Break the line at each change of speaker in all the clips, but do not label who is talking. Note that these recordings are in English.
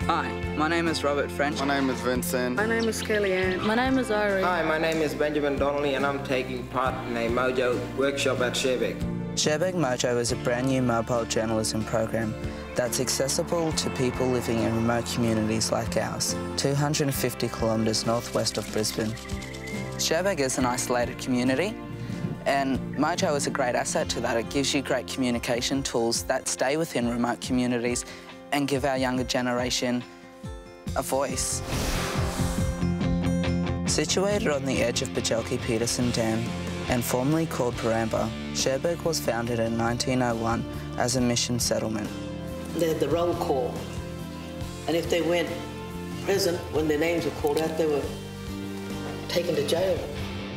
Hi, my name is Robert French.
My name is Vincent.
My name is Kellyanne.
My name is Irie.
Hi, my name is Benjamin Donnelly and I'm taking part in a MoJo workshop at Cherbourg.
Cherbourg MoJo is a brand new mobile journalism program that's accessible to people living in remote communities like ours, 250 kilometres northwest of Brisbane. Cherbourg is an isolated community, and MoJo is a great asset to that. It gives you great communication tools that stay within remote communities and give our younger generation a voice. Situated on the edge of Bajelki-Peterson Dam and formerly called Paramba, Cherbourg was founded in 1901 as a mission settlement.
They had the roll call, and if they weren't present when their names were called out, they were taken to jail.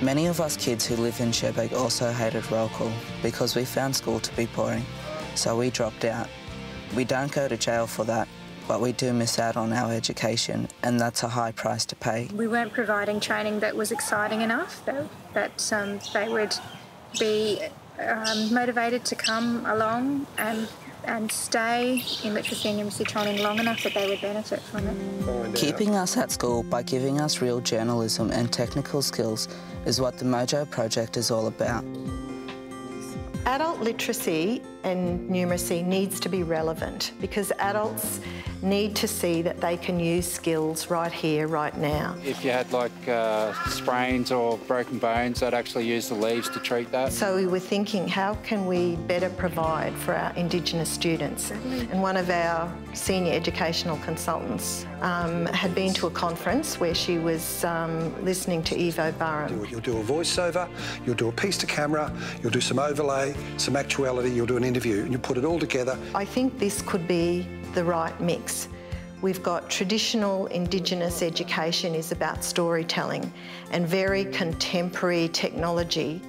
Many of us kids who live in Cherbourg also hated roll call because we found school to be boring, so we dropped out. We don't go to jail for that, but we do miss out on our education, and that's a high price to pay.
We weren't providing training that was exciting enough, that they would be motivated to come along and stay in literacy and numeracy training long enough that they would benefit from it.
Keeping us at school by giving us real journalism and technical skills is what the MoJo project is all about.
Adult literacy and numeracy needs to be relevant because adults need to see that they can use skills right here, right now.
If you had like sprains or broken bones, I'd actually use the leaves to treat that.
So we were thinking, how can we better provide for our Indigenous students? And one of our senior educational consultants had been to a conference where she was listening to Evo Burham.
You'll do a voiceover, you'll do a piece to camera, you'll do some overlay, some actuality, you'll do an interview, and you put it all together.
I think this could be the right mix. We've got traditional Indigenous education is about storytelling and very contemporary technology.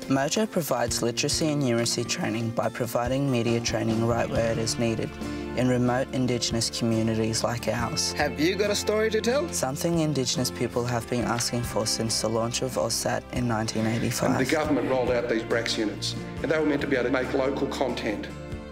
MoJo provides literacy and numeracy training by providing media training right where it is needed in remote Indigenous communities like ours.
Have you got a story to tell?
Something Indigenous people have been asking for since the launch of AUSTAT in 1985.
And the government rolled out these BRACS units, and they were meant to be able to make local content.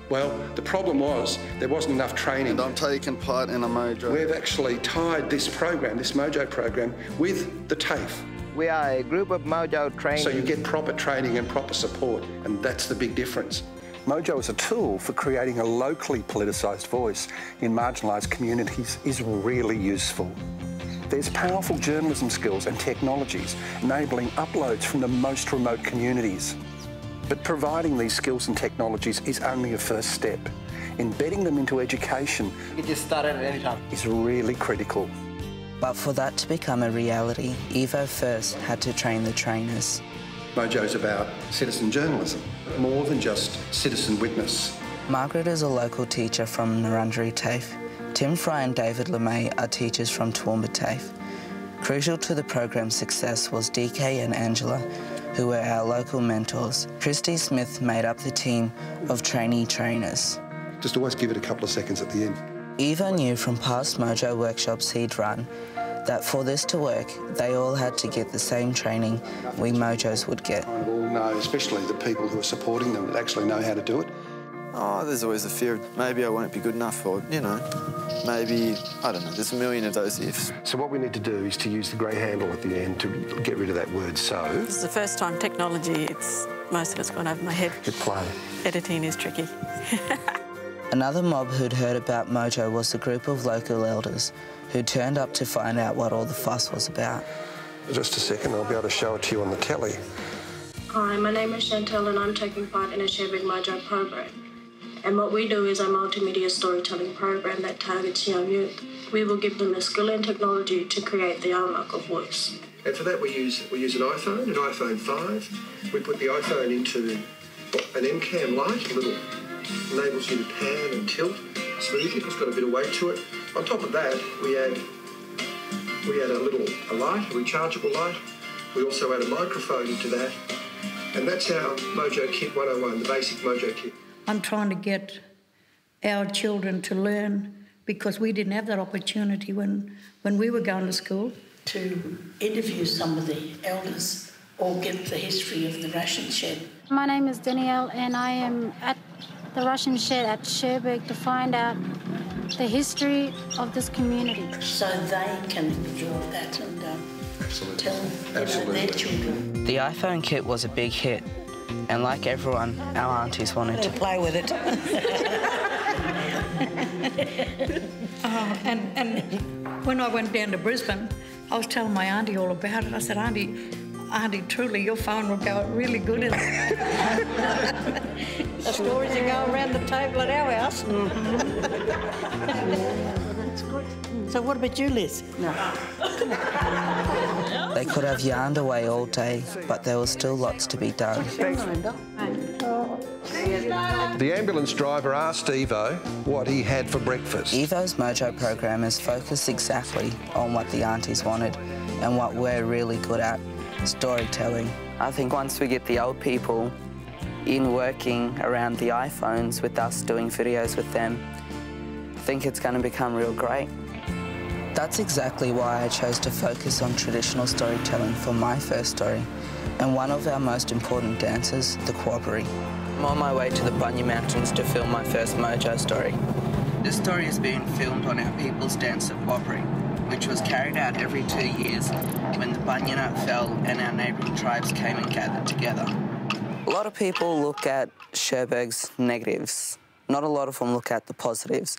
Well, the problem was there wasn't enough training.
And I'm taking part in a MoJo.
We've actually tied this program, this MoJo program, with the TAFE.
We are a group of MoJo trainees.
So you get proper training and proper support, and that's the big difference.
MoJo as a tool for creating a locally politicised voice in marginalised communities is really useful. There's powerful journalism skills and technologies enabling uploads from the most remote communities. But providing these skills and technologies is only a first step. Embedding them into education
You just start at any time.
is really critical.
But for that to become a reality, Evo first had to train the trainers.
MoJo's about citizen journalism, more than just citizen witness.
Margaret is a local teacher from Nurunderi TAFE. Tim Fry and David LeMay are teachers from Toowoomba TAFE. Crucial to the program's success was DK and Angela, who were our local mentors. Christy Smith made up the team of trainee trainers.
Just always give it a couple of seconds at the end.
Evo knew from past MoJo workshops he'd run that for this to work, they all had to get the same training we MoJos would get.
We all know, especially the people who are supporting them, that actually know how to do it.
Oh, there's always a fear of maybe I won't be good enough, or, you know, maybe, I don't know, there's a million of those ifs.
So what we need to do is to use the grey handle at the end to get rid of that word so.
This is the first time technology, most of it's gone over my head.
Hit play.
Editing is tricky.
Another mob who'd heard about MoJo was a group of local elders who turned up to find out what all the fuss was about.
Just a second, I'll be able to show it to you on the telly.
Hi, my name is Chantel and I'm taking part in a Cherbourg MoJo program. And what we do is a multimedia storytelling program that targets young youth. We will give them the skill and technology to create their own local voice.
And for that we use an iPhone 5. We put the iPhone into an MCAM light, a little enables you to pan and tilt smoothly. It's got a bit of weight to it. On top of that, we add a light, a rechargeable light. We also add a microphone into that. And that's our MoJo Kit 101, the basic MoJo Kit.
I'm trying to get our children to learn because we didn't have that opportunity when we were going to school. To interview some of the elders or get the history of the ration shed.
My name is Danielle and I am at the ration shed at Cherbourg to find out the history of this community.
So they can enjoy that and tell their children.
The iPhone kit was a big hit, and like everyone, our aunties wanted to
play with it. And when I went down to Brisbane, I was telling my auntie all about it. I said, Auntie, truly, your phone will go really good in there. The stories are going around the table at our house. That's good. So what about you, Liz? No.
They could have yarned away all day, but there was still lots to be done.
The ambulance driver asked Evo what he had for breakfast.
Evo's Mojo program is focused exactly on what the aunties wanted and what we're really good at, storytelling. I think once we get the old people in working around the iPhones with us doing videos with them, I think it's going to become real great. That's exactly why I chose to focus on traditional storytelling for my first story, and one of our most important dances, the Quabbary. I'm on my way to the Bunya Mountains to film my first Mojo story. This story is being filmed on our people's dance, the Quabbary, which was carried out every 2 years when the Bunya nut fell and our neighbouring tribes came and gathered together. A lot of people look at Cherbourg's negatives. Not a lot of them look at the positives.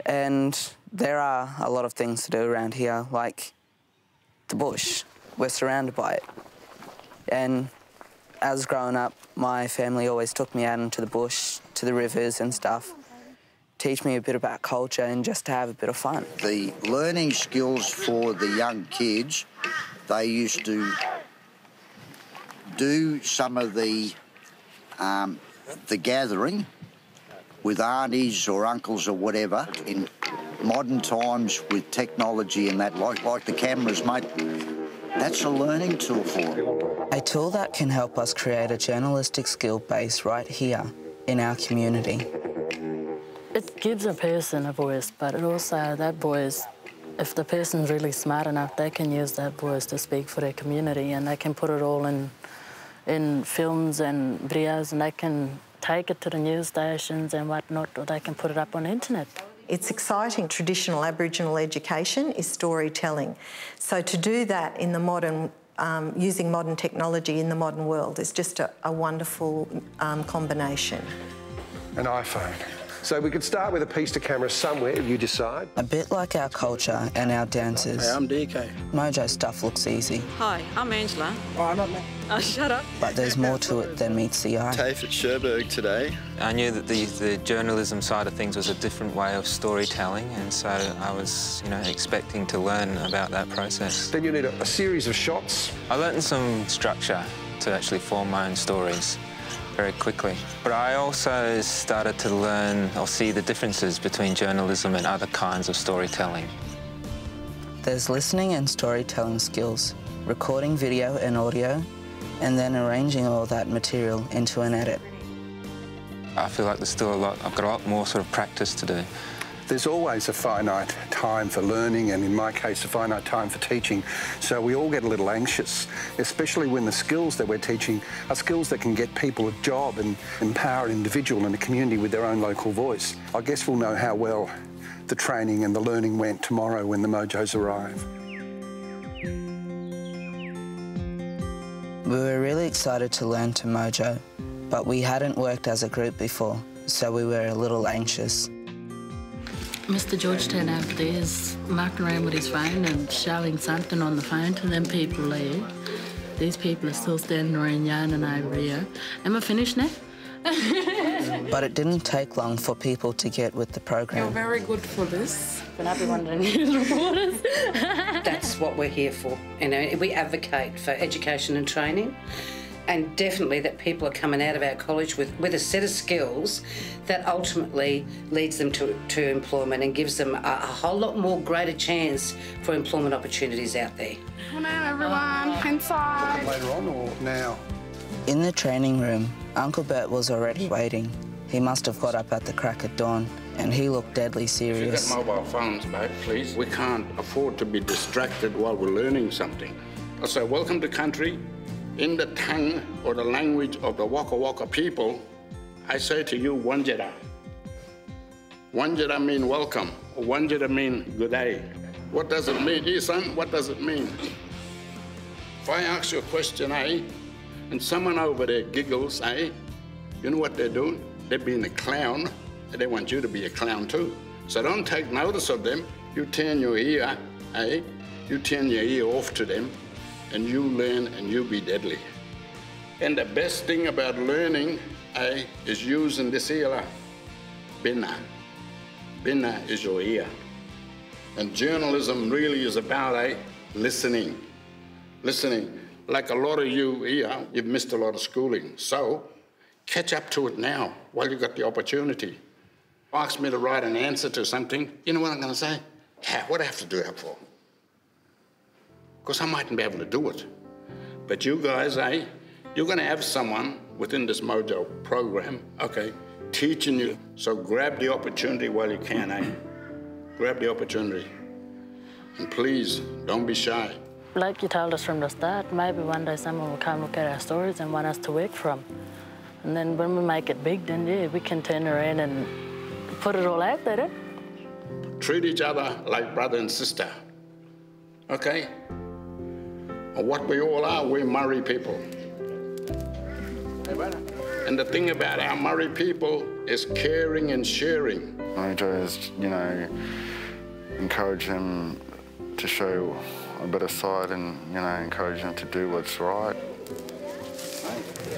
And there are a lot of things to do around here, like the bush. We're surrounded by it. And as growing up, my family always took me out into the bush, to the rivers and stuff, teach me a bit about culture and just to have a bit of fun.
The learning skills for the young kids, they used to do some of the gathering with aunties or uncles or whatever. In modern times with technology and that, like the cameras, mate, that's a learning tool for them.
A tool that can help us create a journalistic skill base right here in our community.
It gives a person a voice, but it also, that voice, if the person's really smart enough, they can use that voice to speak for their community, and they can put it all in films and videos, and they can take it to the news stations and whatnot, or they can put it up on the internet.
It's exciting. Traditional Aboriginal education is storytelling. So to do that in the modern, using modern technology in the modern world is just a wonderful combination.
An iPhone. So we could start with a piece to camera somewhere, you decide.
A bit like our culture and our dances.
Hey, I'm DK.
Mojo stuff looks easy.
Hi, I'm Angela.
Oh, I'm not.
Oh, shut up.
But there's more to it than meets the eye.
TAFE at Cherbourg today.
I knew that the journalism side of things was a different way of storytelling, and so I was, expecting to learn about that process.
Then you need a series of shots.
I learned some structure to actually form my own stories very quickly. But I also started to learn or see the differences between journalism and other kinds of storytelling.
There's listening and storytelling skills, recording video and audio, and then arranging all that material into an edit.
I feel like there's still I've got a lot more sort of practice to do.
There's always a finite time for learning, and in my case, a finite time for teaching. So we all get a little anxious, especially when the skills that we're teaching are skills that can get people a job and empower an individual and a community with their own local voice. I guess we'll know how well the training and the learning went tomorrow when the Mojos arrive.
We were really excited to learn to Mojo, but we hadn't worked as a group before, so we were a little anxious.
Mr. George turned out there's marking around with his phone and showing something on the phone to them people there. These people are still standing around yarning over here. Am I finished now?
But it didn't take long for people to get with the program.
You're very good for this.
Can I be one of the news reporters?
That's what we're here for. We advocate for education and training, and definitely that people are coming out of our college with a set of skills that ultimately leads them to employment and gives them a whole lot more greater chance for employment opportunities out there.
Hello everyone, inside.
Later on or now?
In the training room, Uncle Bert was already waiting. He must have got up at the crack of dawn, and he looked deadly serious.
Get mobile phones back, please. We can't afford to be distracted while we're learning something. So welcome to country. In the tongue or the language of the Waka Waka people, I say to you, Wanjera. Wanjira mean welcome, or wanjira mean good day. What does it mean? Hey, son, what does it mean? If I ask you a question, and someone over there giggles, you know what they're doing? They're being a clown, and they want you to be a clown too. So don't take notice of them. You turn your ear, you turn your ear off to them, and you learn and you be deadly. And the best thing about learning, is using this ear. Bina. Bina is your ear. And journalism really is about listening. Listening. Like a lot of you here, you've missed a lot of schooling. So catch up to it now while you've got the opportunity. Ask me to write an answer to something, you know what I'm going to say? What do I have to do that for? Because I mightn't be able to do it. But you guys, you're going to have someone within this MoJo program, teaching you. So grab the opportunity while you can, Grab the opportunity. And please, don't be shy.
Like you told us from the start, maybe one day someone will come look at our stories and want us to work from. And then when we make it big, then yeah, we can turn around and put it all out there.
Treat each other like brother and sister, okay? And what we all are, we're Murray people. And the thing about our Murray people is caring and sharing.
MoJo is, encourage them to show a better side and, encourage them to do what's right.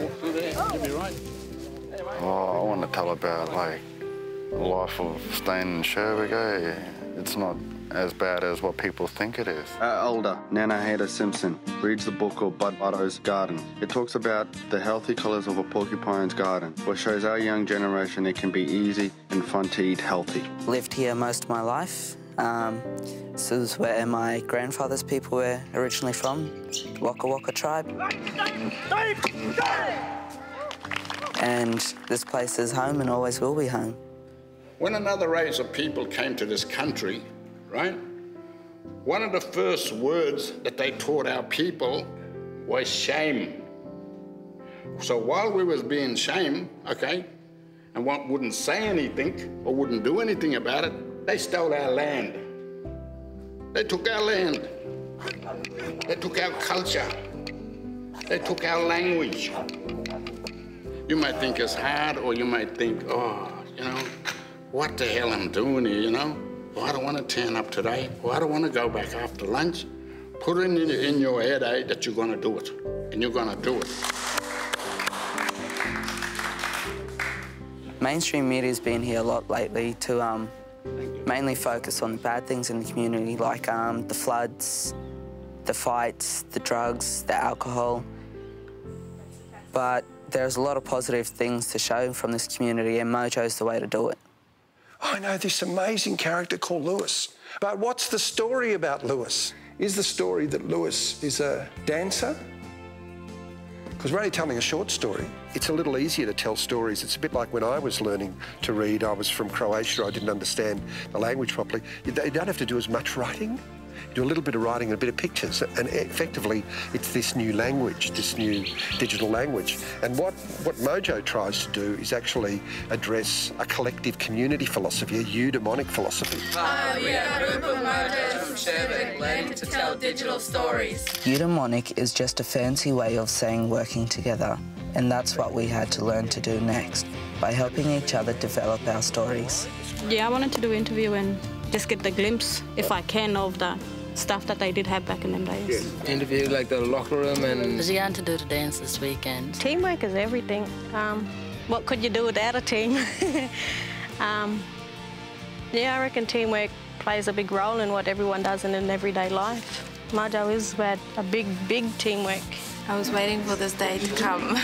Walk through there, you'll be right.
I want to tell about, the life of staying in Cherbourg. It's not as bad as what people think it is.
Our elder, Nana Hader Simpson, reads the book called Bud Otto's Garden. It talks about the healthy colours of a porcupine's garden, which shows our young generation it can be easy and fun to eat healthy.
Lived here most of my life. This is where my grandfather's people were originally from, the Waka Waka tribe. And this place is home and always will be home.
When another race of people came to this country, right, one of the first words that they taught our people was shame. So while we was being shamed, and one wouldn't say anything or wouldn't do anything about it, they stole our land. They took our land. They took our culture. They took our language. You might think it's hard, or you might think, what the hell I'm doing here, Well, I don't want to turn up today. Well, I don't want to go back after lunch. Put it in your head, that you're going to do it, and you're going to do it.
Mainstream media's been here a lot lately to mainly focus on the bad things in the community, like the floods, the fights, the drugs, the alcohol. But there's a lot of positive things to show from this community, and MoJo's the way to do it.
I know this amazing character called Lewis. But what's the story about Lewis? Is the story that Lewis is a dancer? Because we're only telling a short story. It's a little easier to tell stories. It's a bit like when I was learning to read. I was from Croatia. I didn't understand the language properly. You don't have to do as much writing. You do a little bit of writing and a bit of pictures, and effectively it's this new language, this new digital language. And what MoJo tries to do is actually address a collective community philosophy, a eudaimonic philosophy.
Hi, we are a group of MoJos from Cherbourg, learning to tell digital stories.
Eudaimonic is just a fancy way of saying working together, and that's what we had to learn to do next, by helping each other develop our stories.
Yeah, I wanted to do an interview and just get the glimpse, if I can, of the stuff that they did have back in them days.
Interview like the locker room and...
Was you going to do the dance this weekend?
Teamwork is everything. What could you do without a team? Yeah, I reckon teamwork plays a big role in what everyone does in an everyday life. MoJo is about a big, big teamwork.
I was waiting for this day to come.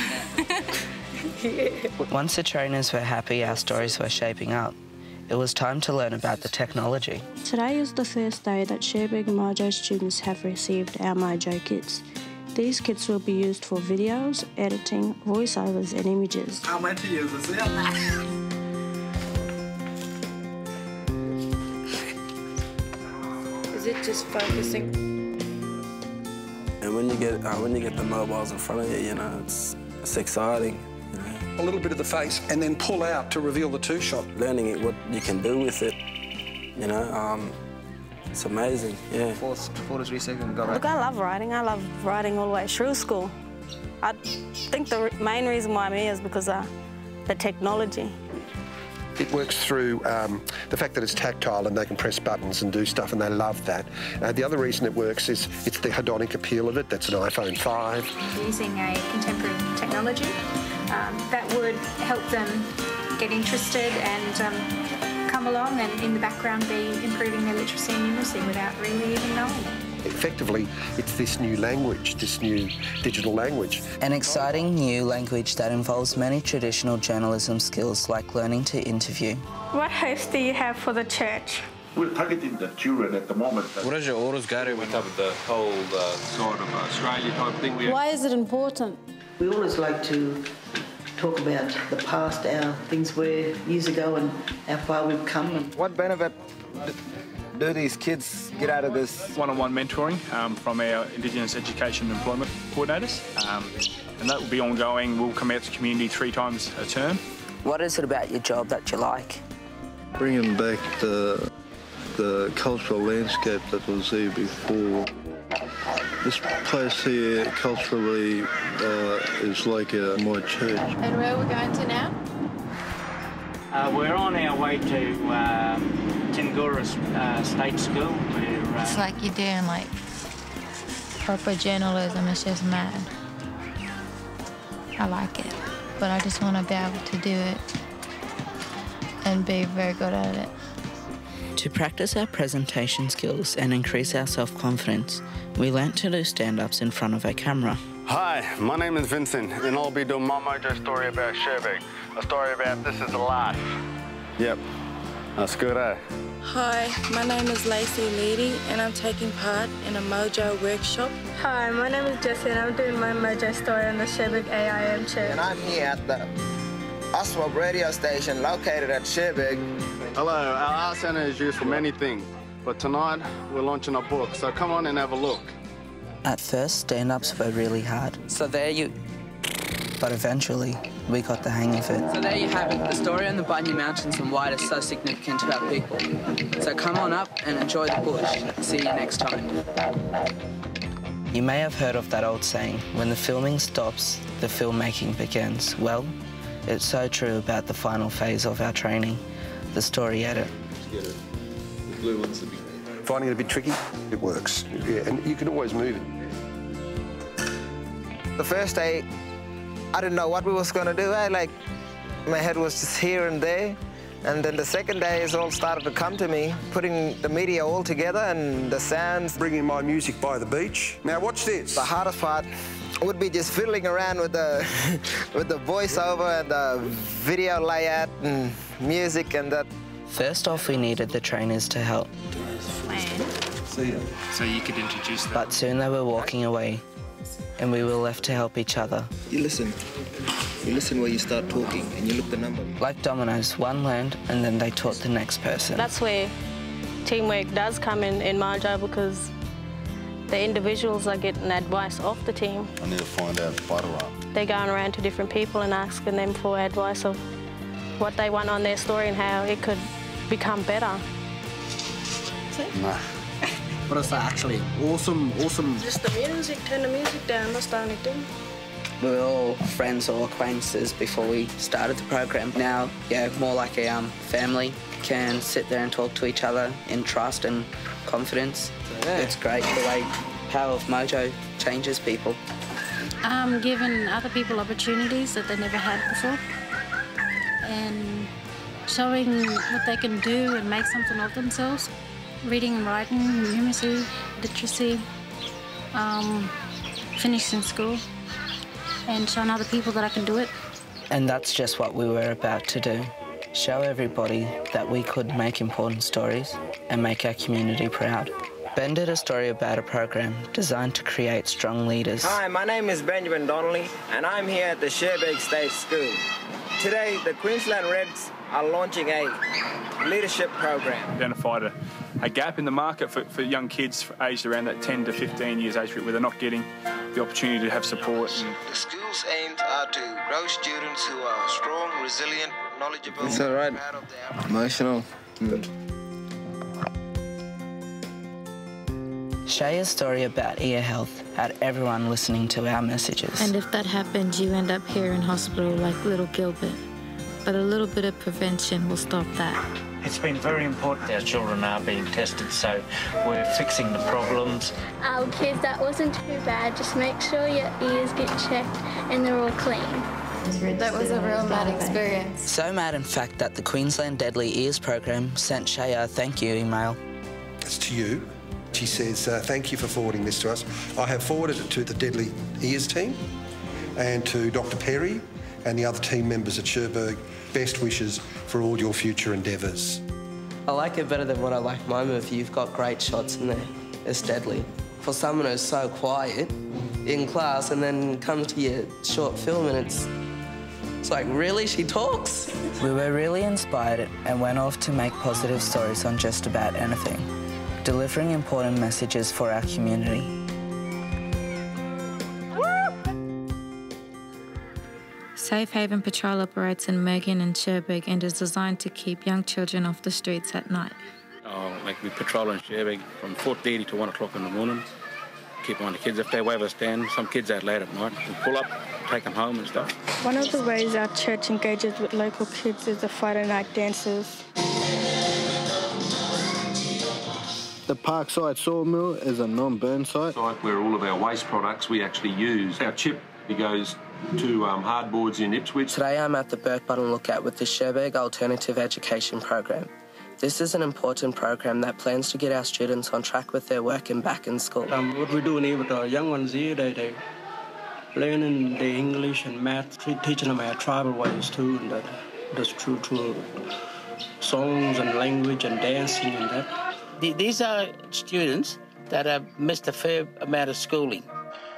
Once the trainers were happy our stories were shaping up, it was time to learn about the technology.
Today is the first day that Cherbourg MoJo students have received our MoJo kits. These kits will be used for videos, editing, voiceovers and images.
How much is this? Is it just focusing?
And when you get the mobiles in front of you, it's exciting.
a little bit of the face and then pull out to reveal the two-shot.
Learning it, what you can do with it, you know, it's amazing, yeah.
4 to 3 seconds, got it.
Look, I love writing. I love writing all the way through school. I think the main reason why I'm here is because of the technology.
It works through the fact that it's tactile and they can press buttons and do stuff, and they love that. The other reason it works is it's the hedonic appeal of it. That's an iPhone 5.
Using a contemporary technology that would help them get interested and come along and in the background be improving their literacy and numeracy without really even knowing it.
Effectively, it's this new language, this new digital language.
An exciting new language that involves many traditional journalism skills like learning to interview.
What hopes do you have for the church?
We're targeting the children at the moment.
What does your orders go to? We covered the whole side of Australia type thing.
Why is it important?
We always like to talk about the past, our things were years ago and how far we've come. And
what benefit do these kids get out of this?
One-on-one mentoring from our Indigenous Education and Employment Coordinators, and that will be ongoing. We'll come out to community 3 times a term.
What is it about your job that you like?
Bringing back the cultural landscape that was here before. This place here culturally is like my church.
And where are we going to now?
We're on our way to Tingura State School.
It's like you're doing like proper journalism. It's just mad. I like it, but I just want to be able to do it and be very good at it.
To practice our presentation skills and increase our self-confidence, we learnt to do stand-ups in front of a camera.
Hi, my name is Vincent, and I'll be doing my mojo story about Cherbourg. A story about this is life. Yep, that's good, eh?
Hi, my name is Lacey Leedy, and I'm taking part in a mojo workshop.
Hi, my name is Jessie, and I'm doing my mojo story on the Cherbourg AIM church.
And I'm here at the Oswald radio station located at Cherbourg.
Hello, our art centre is used for many things, but tonight we're launching a book, so come on and have a look.
At first, stand-ups were really hard. But eventually, we got the hang of it.
So there you have it, the story on the Bunya Mountains and why it is so significant to our people. So come on up and enjoy the bush. See you next time.
You may have heard of that old saying, when the filming stops, the filmmaking begins. Well, it's so true about the final phase of our training, the story edit.
The blue ones.
Finding it a bit tricky, it works. Yeah, and you can always move it.
The first day, I didn't know what we was going to do. My head was just here and there. And then the second day, it all started to come to me, putting the media all together and the sounds.
Bringing my music by the beach. Now watch this.
The hardest part would be just fiddling around with the with the voiceover and the video layout and music and that.
First off, we needed the trainers to help.
So you could introduce them.
But soon they were walking away, and we were left to help each other.
You listen where you start talking and you look the number.
Like dominoes, one learned and then they taught the next person.
That's where teamwork does come in mojo, because the individuals are getting advice off the team.
I need to find out better.
They're going around to different people and asking them for advice of what they want on their story and how it could become better.
Nah.
What is that actually? Awesome.
Just the music, turn the music down, that's the only thing.
We were all friends or acquaintances before we started the program. Now, yeah, more like a family, can sit there and talk to each other in trust and confidence. Yeah. It's great the way power of mojo changes people.
Giving other people opportunities that they never had before, and showing what they can do and make something of themselves. Reading and writing, numeracy, literacy, finishing school, and showing other people that I can do it.
And that's just what we were about to do. Show everybody that we could make important stories and make our community proud. Ben did a story about a program designed to create strong leaders.
Hi, my name is Benjamin Donnelly, and I'm here at the Cherbourg State School. Today, the Queensland Reds are launching a leadership program.
Identified a gap in the market for young kids aged around that 10 to 15 years age group where they're not getting the opportunity to have support.
The school's aims are to grow students who are strong, resilient, knowledgeable.
It's all right. Emotional.
Shaya's story about ear health had everyone listening to our messages.
And if that happens, you end up here in hospital like little Gilbert. But a little bit of prevention will stop that.
It's been very important our children are being tested, so we're fixing the problems.
Kids, that wasn't too bad. Just make sure your ears get checked and they're all clean. That was a real mad experience.
So mad, in fact, that the Queensland Deadly Ears program sent Shaya a thank you email.
It's to you. She says, thank you for forwarding this to us. I have forwarded it to the Deadly Ears team and to Dr. Perry and the other team members at Cherbourg. Best wishes for all your future endeavours.
I like it better than what I like my movie. You've got great shots in there. It's deadly. For someone who's so quiet in class and then comes to your short film and it's like, really? She talks?
We were really inspired and went off to make positive stories on just about anything, delivering important messages for our community.
Safe Haven Patrol operates in Mergen and Cherbourg and is designed to keep young children off the streets at night.
We patrol in Cherbourg from 4:30 to 1 o'clock in the morning. Keep on the kids. If they wave us down, some kids out late at night, we pull up, take them home and stuff.
One of the ways our church engages with local kids is the Friday night dances.
The Parkside Sawmill is a non-burn site.
Where all of our waste products we actually use. Our chip goes to hardboards in Ipswich.
Today I'm at the Burke Button Lookout with the Cherbourg Alternative Education Program. This is an important program that plans to get our students on track with their work and back in school.
What we're doing here with the young ones here, they learning the English and math, teaching them our tribal ways too, and that's through songs and language and dancing and that.
These are students that have missed a fair amount of schooling.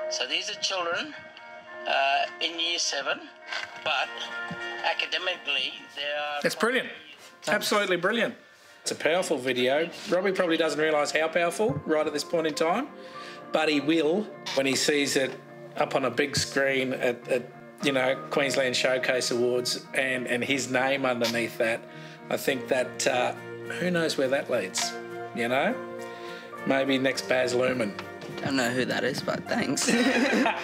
So these are children in Year 7, but academically they are...
It's brilliant. Absolutely brilliant. It's a powerful video. Robbie probably doesn't realise how powerful right at this point in time, but he will when he sees it up on a big screen at Queensland Showcase Awards and his name underneath that. I think that, who knows where that leads, you know? Maybe next Baz Luhrmann.
Don't know who that is, but thanks.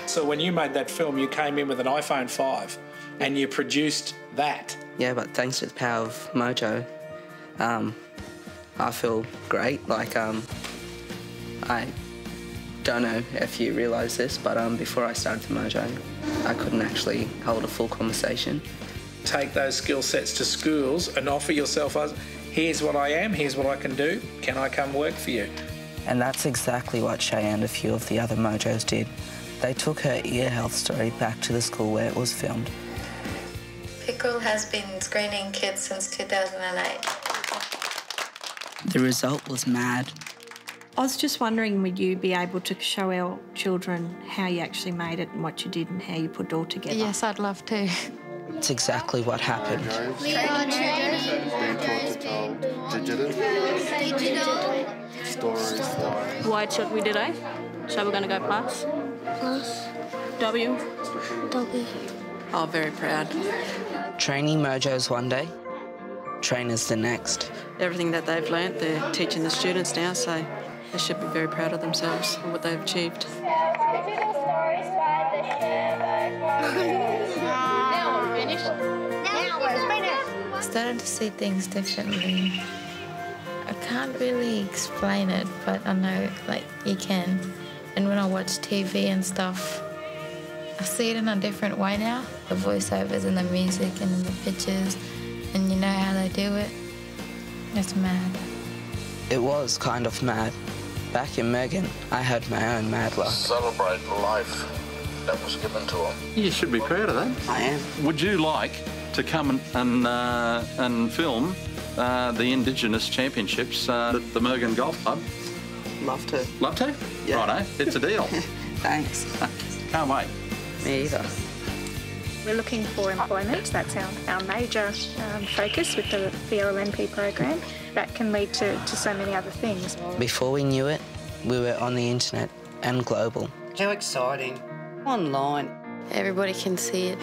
So when you made that film, you came in with an iPhone 5 and you produced that.
Yeah, but thanks to the power of Mojo, I feel great. Like, I don't know if you realise this, but before I started the Mojo, I couldn't actually hold a full conversation.
Take those skill sets to schools and offer yourself as, here's what I am, here's what I can do, can I come work for you?
And that's exactly what Shay and a few of the other Mojos did. They took her ear health story back to the school where it was filmed.
Pickle has been screening kids since 2008.
The result was mad.
I was just wondering, would you be able to show our children how you actually made it and what you did and how you put it all together?
Yes, I'd love to.
It's exactly what happened.
We are
Digital. Wide shot we did, eh? So we're going to go pass.
Plus.
W.
Oh, very proud.
Training Mojos one day, trainers the next.
Everything that they've learnt, they're teaching the students now, so they should be very proud of themselves and what they've achieved.
I started to see things differently. I can't really explain it, but I know, like, you can. And when I watch TV and stuff, I see it in a different way now. The voiceovers and the music and the pictures, and you know how they do it. It's mad.
It was kind of mad. Back in Mergen, I had my own mad luck.
Celebrate life that was given to him.
You should be proud of that.
I am.
Would you like to come and film the Indigenous Championships at the Mergen Golf Club?
Love to.
Love to?
Yeah.
Righto, it's a deal.
Thanks.
Can't wait.
Me either.
We're looking for employment. That's our major focus with the LLNP program. That can lead to so many other things.
Before we knew it, we were on the internet and global.
How exciting. Online.
Everybody can see it.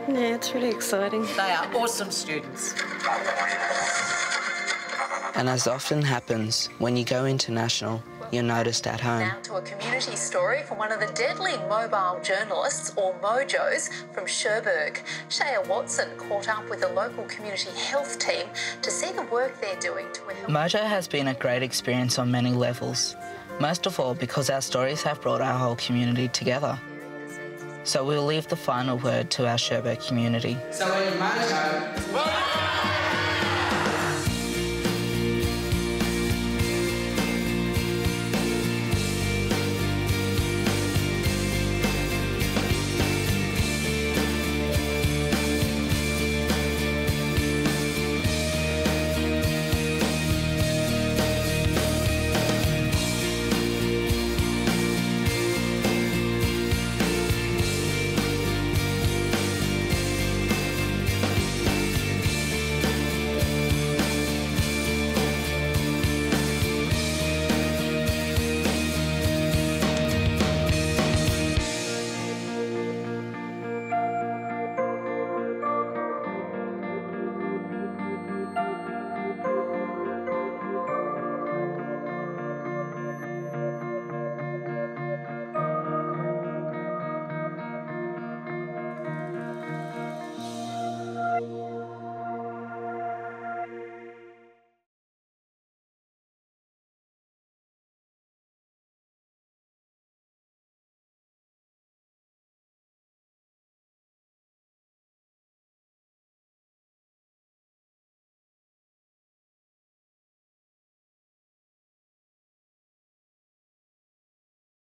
Yeah, it's really exciting.
They are awesome students.
And as often happens, when you go international, you're noticed at home.
Now to a community story from one of the deadly mobile journalists, or MoJos, from Cherbourg. Shaya Watson caught up with the local community health team to see the work they're doing to help.
MoJo has been a great experience on many levels, most of all because our stories have brought our whole community together. So we'll leave the final word to our Cherbourg community.
So in MoJo...